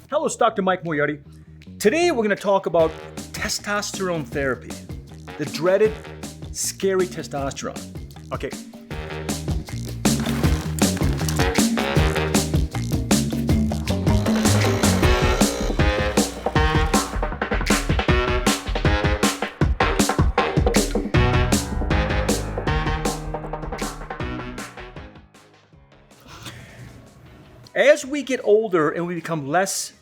Hello, it's Dr. Mike Moriearty. Today we're going to talk about testosterone therapy, the dreaded, scary testosterone. Okay. As we get older and we become less,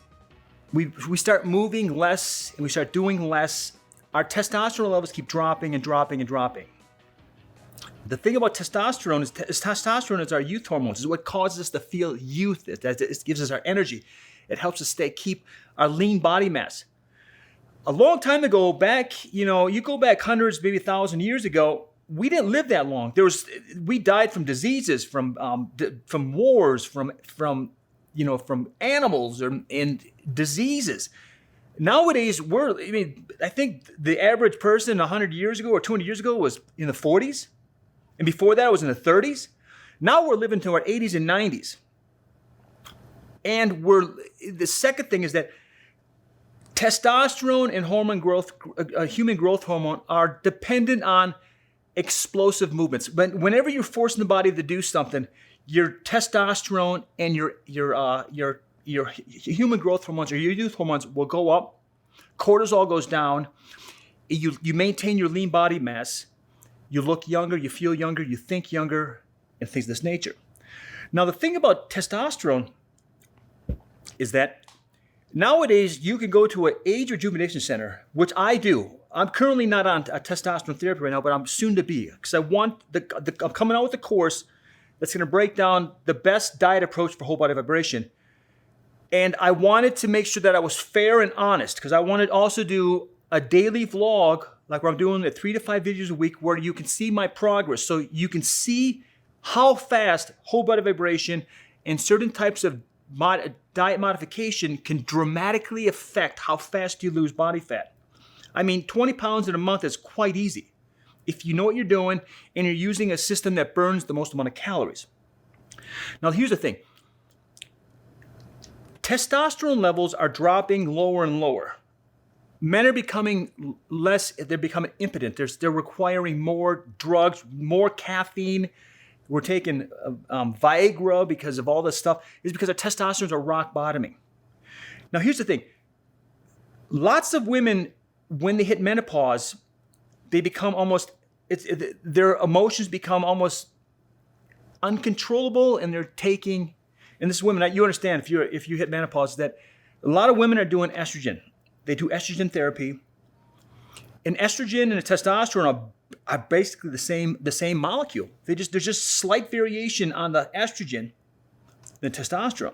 we start moving less and we start doing less, our testosterone levels keep dropping and dropping and dropping. The thing about testosterone is testosterone is our youth hormone. It's what causes us to feel youth. It gives us our energy. It helps us keep our lean body mass. A long time ago, you go back hundreds, maybe 1,000 years ago, we didn't live that long. We died from diseases, from wars, from animals and diseases. Nowadays, I think the average person 100 years ago or 200 years ago was in the 40s, and before that it was in the 30s. Now we're living to our 80s and 90s. And the second thing is that testosterone and hormone growth, human growth hormone, are dependent on explosive movements. Whenever you're forcing the body to do something, your testosterone and your human growth hormones or your youth hormones will go up. Cortisol goes down. You maintain your lean body mass. You look younger. You feel younger. You think younger, and things of this nature. Now, the thing about testosterone is that nowadays you can go to an age rejuvenation center, which I do. I'm currently not on a testosterone therapy right now, but I'm soon to be, because I'm coming out with a course that's going to break down the best diet approach for whole body vibration. And I wanted to make sure that I was fair and honest, because I wanted to also do a daily vlog, like where I'm doing 3 to 5 videos a week, where you can see my progress. So you can see how fast whole body vibration and certain types of diet modification can dramatically affect how fast you lose body fat. 20 pounds in a month is quite easy if you know what you're doing and you're using a system that burns the most amount of calories. Now, here's the thing. Testosterone levels are dropping lower and lower. Men are becoming they're becoming impotent. They're requiring more drugs, more caffeine. We're taking Viagra because of all this stuff. It's because our testosterones are rock bottoming. Now, here's the thing. Lots of women, when they hit menopause, they become their emotions become almost uncontrollable, and they're taking, and this is women, you understand if you hit menopause, that a lot of women are doing estrogen. They do estrogen therapy. And estrogen and testosterone are basically the same molecule. There's just slight variation on the estrogen than testosterone.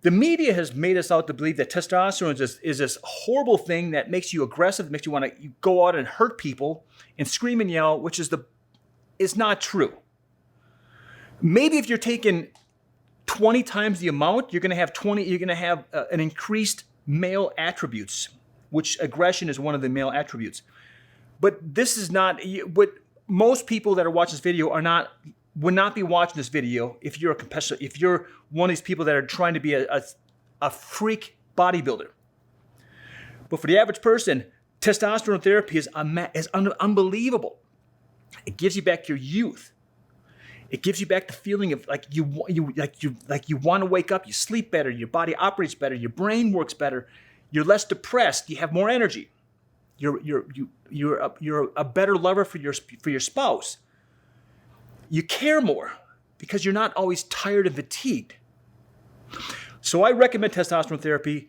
The media has made us out to believe that testosterone is this horrible thing that makes you aggressive, makes you want to go out and hurt people and scream and yell, which is not true. Maybe if you're taking 20 times the amount, you're going to have an increased male attributes, which aggression is one of the male attributes. But this is not what most people that are watching this video would not be watching this video if you're a competitor, if you're one of these people that are trying to be a freak bodybuilder. But for the average person, testosterone therapy is unbelievable. It gives you back your youth. It gives you back the feeling of like you want to wake up, you sleep better, your body operates better, your brain works better, you're less depressed, you have more energy. You're a better lover for your spouse. You care more because you're not always tired and fatigued. So I recommend testosterone therapy.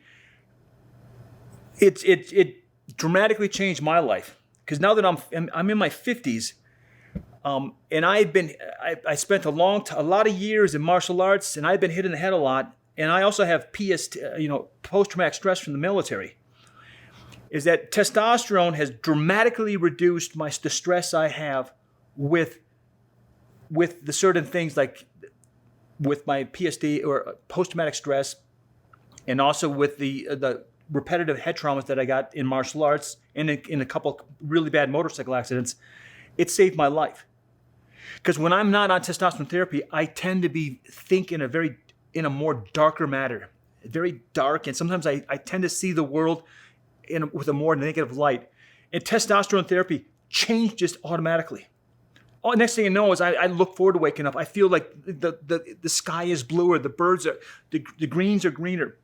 It dramatically changed my life, because now that I'm in my 50s, and I spent a lot of years in martial arts, and I've been hit in the head a lot, and I also have post-traumatic stress from the military. Is that testosterone has dramatically reduced the stress I have with the certain things, like with my PSD or post-traumatic stress, and also with the repetitive head traumas that I got in martial arts and in a couple really bad motorcycle accidents. It saved my life. Because when I'm not on testosterone therapy, I tend to be thinking in a more darker manner. very dark, and sometimes I tend to see the world with a more negative light. And testosterone therapy changed just automatically. Oh, next thing you know is I look forward to waking up. I feel like the sky is bluer, the birds are, the greens are greener.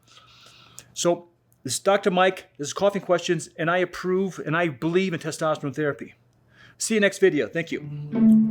So this is Dr. Mike, this is Coffee Questions, and I approve and I believe in testosterone therapy. See you next video. Thank you.